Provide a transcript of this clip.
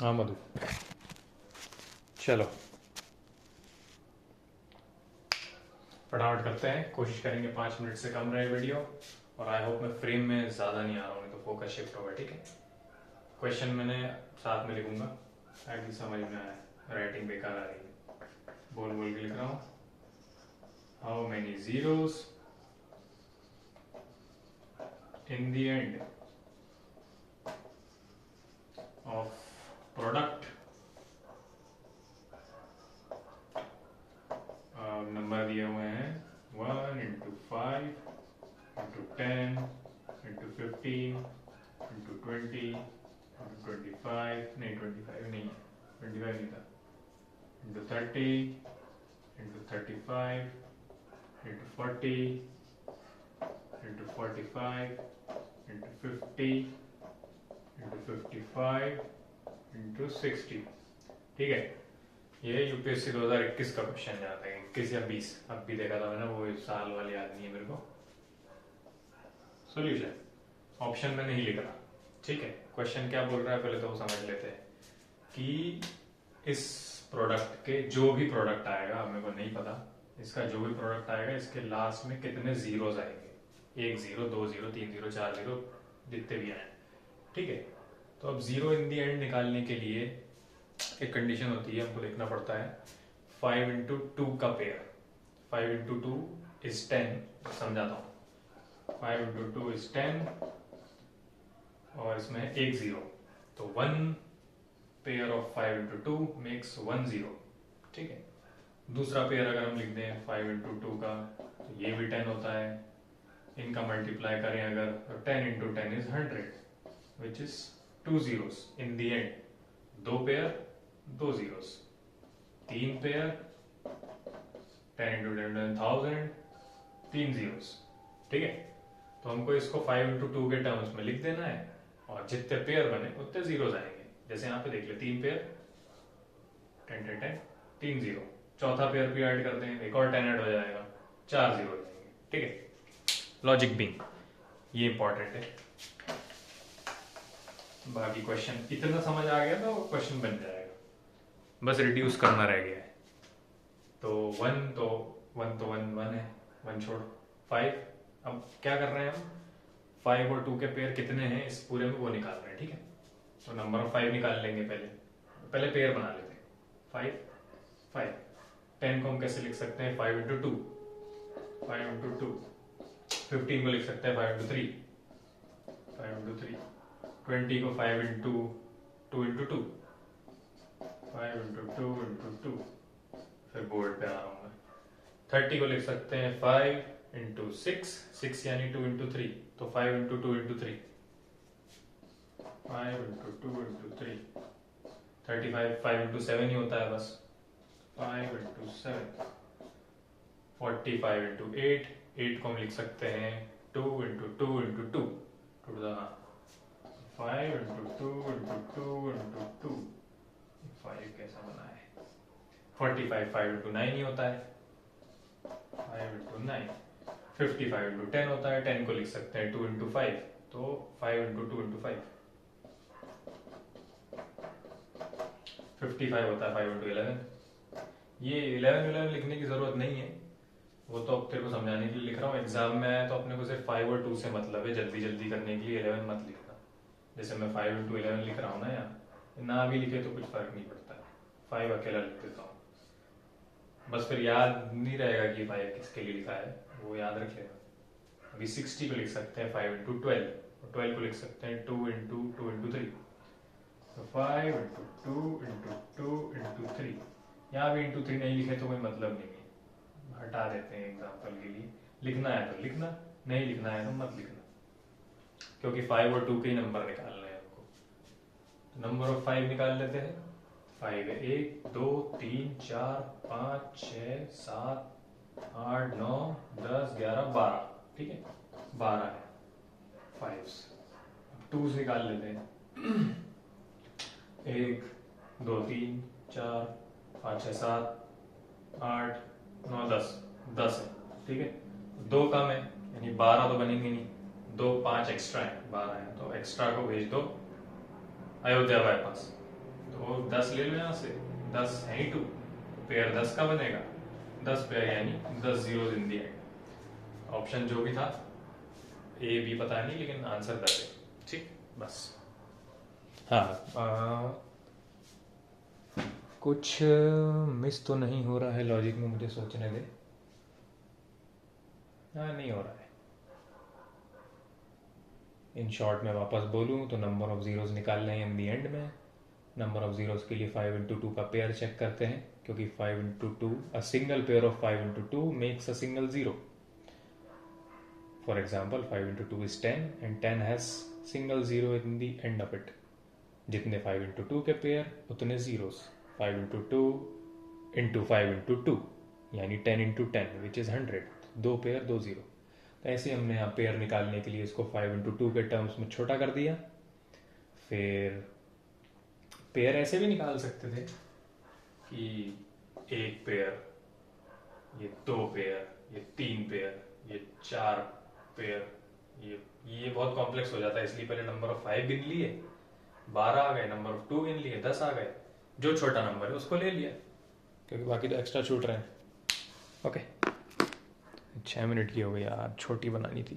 हाँ मधु, चलो फटाफट करते हैं, कोशिश करेंगे 5 मिनट से कम रहे वीडियो। और आई होप मैं फ्रेम में ज़्यादा नहीं आ रहा हूँ, नहीं तो फोकस शिफ्ट होगा। ठीक है, क्वेश्चन मैंने साथ में लिखूंगा ताकि समझ में आए, राइटिंग बेकार आ रही है। बोल बोल के लिख रहा हूँ। How many zeros in the end of product, number दिए हुए हैं 1 into 5 into 10 into 15 into 20 into 25, नहीं 25 नहीं, 25 नहीं था, into 30 into 35 into 40 into 45 into 50 into 55 into 60। ठीक है, ये यूपीएससी 2021 का क्वेश्चन जाता है, 21 या 20, अब भी देखा था मैंने, वो साल वाली याद नहीं है मेरे को। सॉल्यूशन ऑप्शन में नहीं लिख रहा। ठीक है, क्वेश्चन क्या बोल रहा है पहले तो वो समझ लेते हैं कि इस प्रोडक्ट के जो भी प्रोडक्ट आएगा, मेरे को नहीं पता, इसका जो भी प्रोडक्ट आएगा इसके लास्ट में कितने जीरोस आएंगे, 1 जीरो 2 जीरो 3 जीरो 4 जीरो जितने भी आए। ठीक है, तो अब जीरो इन दी एंड निकालने के लिए एक कंडीशन होती है, हमको देखना पड़ता है 5 इंटू 2 का पेयर। 5 इंटू 2 इज 10, समझाता हूँ। 5 इंटू 2 इज 10 और इसमें एक जीरो, तो 1 pair of 5 into 2 makes 1 zero. ठीक है, दूसरा पेयर अगर हम लिख दें 5 इंटू 2 का, तो ये भी 10 होता है। इनका मल्टीप्लाई करें अगर, तो 10 into 10 is 100 which is 2 zeros in the and. 2 pair 2 zeros, 3 pair 10 into 10 1000, 3 zeros. ठीक है, तो हमको इसको 5 इंटू 2 के टर्म्स में लिख देना है और जितने पेयर बने उतने जीरोस आएंगे। जैसे यहाँ पे देख ले, 3 पेयर 10 10 10, 3 जीरो, चौथा पेयर भी ऐड कर दें, एक और 10 ऐड हो जाएगा, 4 जीरो हो जाएंगे। ठीक है, लॉजिक बीइंग ये इंपॉर्टेंट है। बाकी क्वेश्चन इतना समझ आ गया तो क्वेश्चन बन जाएगा, बस रिड्यूस करना रह गया है। तो 1 तो 1 है, 1 छोड़ 5। अब क्या कर रहे हैं हम, 5 और 2 के पेयर कितने हैं इस पूरे में वो निकाल रहे हैं। ठीक है, तो नंबर ऑफ 5 निकाल लेंगे, पहले पेयर बना लेते हैं। 5 5, 10 को हम कैसे लिख सकते हैं, 5 इंटू 2, 5 इंटू 2। 15 को लिख सकते हैं 5 इंटू 3, 5 इंटू 3। 20 को 5 इंटू 2 इंटू 2, 5 इंटू 2 इंटू 2। फिर बोर्ड पे आ रहा हूँ मैं। 30 को लिख सकते हैं 5 इंटू 6, 6 यानी 2 इंटू 3, तो 5 into 2 into 3, 5 into 2 into 3। 35 5 into 7 ही होता है बस, 5 इंटू 7। 45 इंटू 8, 8 को हम लिख सकते हैं 2 into 2 into 2 to the 5 into 2 into 2 into 2। 5 कैसा बना है, 45 5 इंटू 9 ही होता है, 5 इंटू 9। 55 इंटू 10 होता है, 10 को लिख सकते हैं 2 इंटू 5, तो 5 इंटू 2 इंटू 5। 55 होता है 5 इंटू 11। ये 11 लिखने की जरूरत नहीं है, वो तो अब तेरे को समझाने के लिए लिख रहा हूँ। एग्जाम में आया तो अपने को सिर्फ 5 और 2 से मतलब है, जल्दी जल्दी करने के लिए 11 मत लिखना। जैसे मैं 5 इंटू 11 लिख रहा हूँ ना, यहाँ ना भी लिखे तो कुछ फर्क नहीं पड़ता है, 5 अकेला लिख देता हूँ, बस फिर याद नहीं रहेगा कि 5 किसके लिए लिखा है, वो याद रख लेगा। अभी 60 को लिख सकते हैं 5 इंटू 12, और 12 को लिख सकते हैं 2 इंटू 2 इंटू 3, तो 5 इंटू 2 इंटू 2 इंटू 3। यहाँ भी इंटू 3 नहीं लिखे तो कोई मतलब नहीं है, हटा देते हैं एग्जाम्पल के लिए। लिखना है तो लिखना, नहीं लिखना है तो मत लिखना, क्योंकि 5 और 2 के ही नंबर निकालना है हमको। तो नंबर ऑफ 5 निकाल लेते हैं। 5 है 1 2 3 4 5 6 7 8 9 10 11 12। ठीक है, 12 है 5। 2 निकाल लेते हैं। 1 2 3 4 5 6 7 8 9 10, 10 है। ठीक है, 2 कम है यानी 12 तो बनेंगे नहीं, 2 5 एक्स्ट्रा है, 12 है, तो एक्स्ट्रा को भेज दो अयोध्या बाईपास, तो तो 10 ले लो यहाँ से, 10 है ही 2, पेयर 10 का बनेगा, 10 पेयर यानी 10 zero in the and. Option जो भी था, ए बी पता नहीं, लेकिन आंसर 10 है। ठीक, बस। हाँ, कुछ मिस तो नहीं हो रहा है लॉजिक में, मुझे सोचने दे। हाँ, नहीं हो रहा है। इन शॉर्ट में वापस बोलूँ तो नंबर ऑफ जीरोस निकालने हैं इन दी एंड में। नंबर ऑफ जीरोस के लिए 5 इंटू 2 का पेयर चेक करते हैं, क्योंकि 5 into 2, a single pair of 5 into 2 makes a single zero. For example 5 into 2 is 10 and 10 has single zero in the end of it. जितने 5 इंटू 2 के pair उतने zeros. 5 into 2 into 5 into 2 यानी 10 into 10 which is 100। 2 pair 2 zero. तो ऐसे हमने यहाँ pair निकालने के लिए इसको 5 इंटू 2 के टर्म्स में छोटा कर दिया। फिर पेयर ऐसे भी निकाल सकते थे कि एक पेयर, ये 2 पेयर, ये 3 पेयर, ये 4 पेयर। ये बहुत कॉम्प्लेक्स हो जाता है, इसलिए पहले नंबर ऑफ 5 गिन लिए, 12 आ गए, नंबर ऑफ 2 गिन लिए, 10 आ गए, जो छोटा नंबर है उसको ले लिया, क्योंकि बाकी तो एक्स्ट्रा छूट रहे हैं। ओके, 6 मिनट की हो गई यार, छोटी बनानी थी।